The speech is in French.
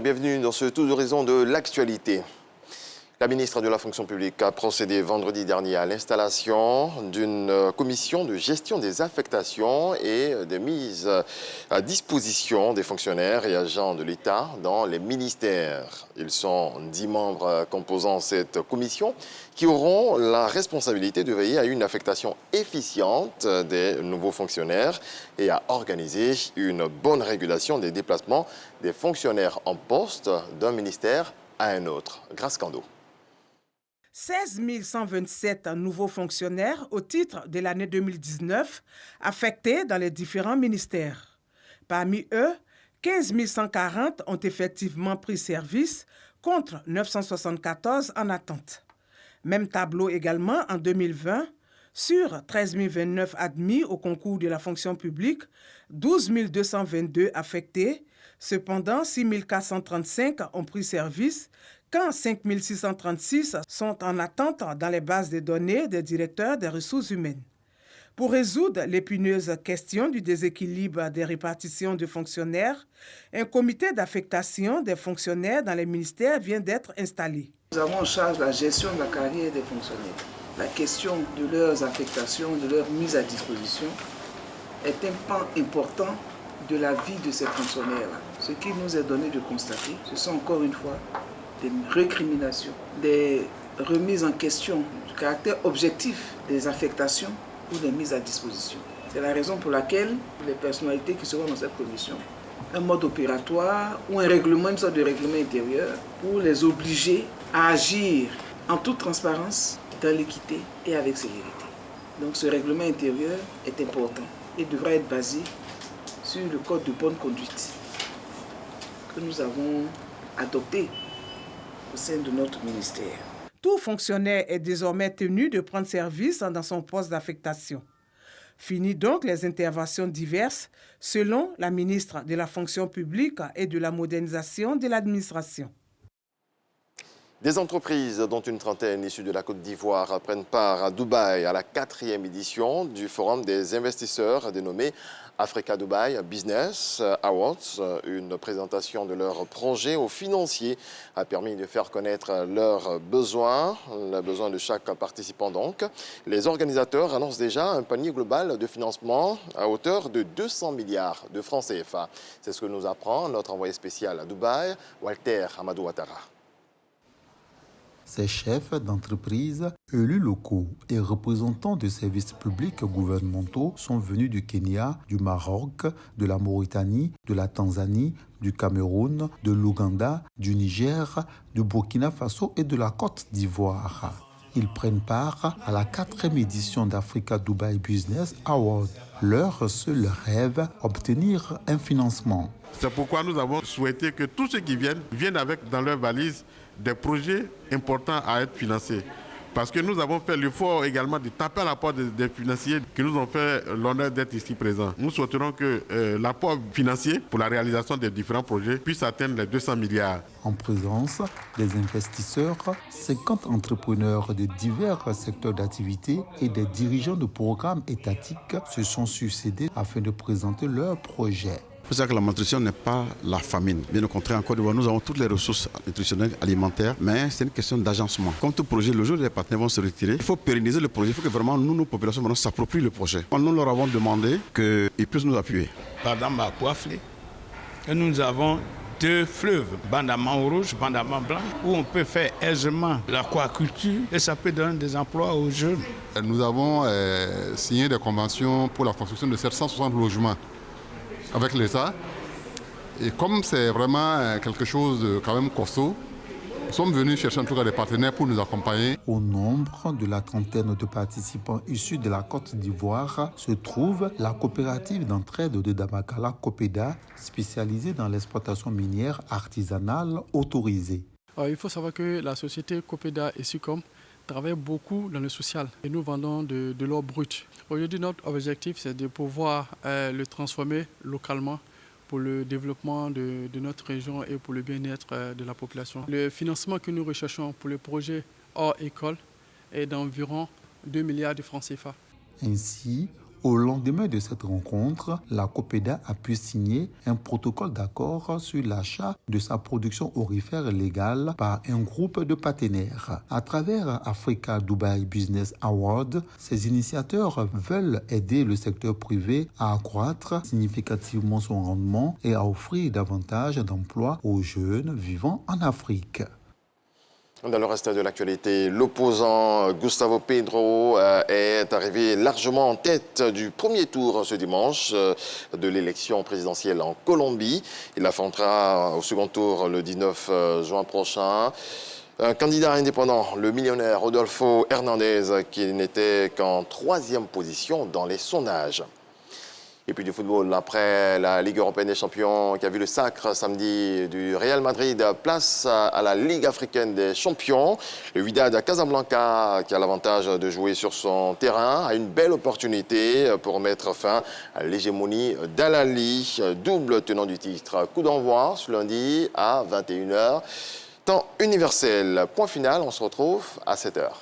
bienvenue dans ce tour d'horizon de l'actualité. La ministre de la fonction publique a procédé vendredi dernier à l'installation d'une commission de gestion des affectations et de mise à disposition des fonctionnaires et agents de l'État dans les ministères. Ils sont 10 membres composant cette commission qui auront la responsabilité de veiller à une affectation efficiente des nouveaux fonctionnaires et à organiser une bonne régulation des déplacements des fonctionnaires en poste d'un ministère à un autre. Grâce Kando. 16 127 nouveaux fonctionnaires au titre de l'année 2019 affectés dans les différents ministères. Parmi eux, 15 140 ont effectivement pris service contre 974 en attente. Même tableau également en 2020. Sur 13 029 admis au concours de la fonction publique, 12 222 affectés. Cependant, 6 435 ont pris service, quand 5 636 sont en attente dans les bases de données des directeurs des ressources humaines. Pour résoudre l'épineuse question du déséquilibre des répartitions de fonctionnaires, un comité d'affectation des fonctionnaires dans les ministères vient d'être installé. Nous avons en charge la gestion de la carrière des fonctionnaires. La question de leurs affectations, de leur mise à disposition est un pan important de la vie de ces fonctionnaires-là. Ce qui nous est donné de constater, ce sont encore une fois des récriminations, des remises en question du caractère objectif des affectations ou des mises à disposition. C'est la raison pour laquelle les personnalités qui seront dans cette commission, un mode opératoire ou un règlement, une sorte de règlement intérieur pour les obliger à agir en toute transparence, dans l'équité et avec célérité. Donc ce règlement intérieur est important et devra être basé sur le code de bonne conduite que nous avons adopté au sein de notre ministère. Tout fonctionnaire est désormais tenu de prendre service dans son poste d'affectation. Fini donc les interventions diverses selon la ministre de la fonction publique et de la modernisation de l'administration. Des entreprises, dont une trentaine issues de la Côte d'Ivoire, prennent part à Dubaï à la 4e édition du Forum des investisseurs dénommé Africa Dubai Business Awards. Une présentation de leurs projets aux financiers a permis de faire connaître leurs besoins, les besoins de chaque participant donc. Les organisateurs annoncent déjà un panier global de financement à hauteur de 200 milliards de francs CFA. C'est ce que nous apprend notre envoyé spécial à Dubaï, Walter Amadou Ouattara. Ces chefs d'entreprise, élus locaux et représentants de services publics gouvernementaux sont venus du Kenya, du Maroc, de la Mauritanie, de la Tanzanie, du Cameroun, de l'Ouganda, du Niger, du Burkina Faso et de la Côte d'Ivoire. Ils prennent part à la 4e édition d'Africa Dubai Business Award. Leur seul rêve, obtenir un financement. C'est pourquoi nous avons souhaité que tous ceux qui viennent avec dans leur valise des projets importants à être financés. Parce que nous avons fait l'effort également de taper à la porte des financiers qui nous ont fait l'honneur d'être ici présents. Nous souhaiterons que l'apport financier pour la réalisation des différents projets puisse atteindre les 200 milliards. En présence des investisseurs, 50 entrepreneurs de divers secteurs d'activité et des dirigeants de programmes étatiques se sont succédés afin de présenter leurs projets. Il faut savoir que la malnutrition n'est pas la famine. Bien au contraire, en Côte d'Ivoire, nous avons toutes les ressources nutritionnelles, alimentaires, mais c'est une question d'agencement. Comme tout projet, le jour où les partenaires vont se retirer, il faut pérenniser le projet. Il faut que vraiment nous, nos populations, s'approprient le projet. Nous leur avons demandé qu'ils puissent nous appuyer. Pendant ma coiffe, nous avons 2 fleuves, Bandama rouge, Bandama blanc, où on peut faire aisément l'aquaculture et ça peut donner des emplois aux jeunes. Nous avons signé des conventions pour la construction de 760 logements avec l'État. Et comme c'est vraiment quelque chose de quand même costaud, nous sommes venus chercher en tout cas des partenaires pour nous accompagner. Au nombre de la trentaine de participants issus de la Côte d'Ivoire se trouve la coopérative d'entraide de Damakala, Copeda, spécialisée dans l'exploitation minière artisanale autorisée. Il faut savoir que la société Copeda et Sucom travaillent beaucoup dans le social et nous vendons de l'or brut. Aujourd'hui, notre objectif, c'est de pouvoir le transformer localement pour le développement de notre région et pour le bien-être de la population. Le financement que nous recherchons pour le projet hors école est d'environ 2 milliards de francs CFA. Ainsi, Au lendemain de cette rencontre, la COPEDA a pu signer un protocole d'accord sur l'achat de sa production aurifère légale par un groupe de partenaires. À travers Africa Dubai Business Award, ces initiateurs veulent aider le secteur privé à accroître significativement son rendement et à offrir davantage d'emplois aux jeunes vivant en Afrique. Dans le reste de l'actualité, l'opposant Gustavo Petro est arrivé largement en tête du premier tour ce dimanche de l'élection présidentielle en Colombie. Il affrontera au second tour le 19 juin prochain un candidat indépendant, le millionnaire Rodolfo Hernández, qui n'était qu'en 3e position dans les sondages. Et puis du football, après la Ligue européenne des champions qui a vu le sacre samedi du Real Madrid, place à la Ligue africaine des champions. Le Wydad Casablanca, qui a l'avantage de jouer sur son terrain, a une belle opportunité pour mettre fin à l'hégémonie d'Al-Ahly, double tenant du titre. Coup d'envoi ce lundi à 21h. Temps universel. Point final, on se retrouve à 7h.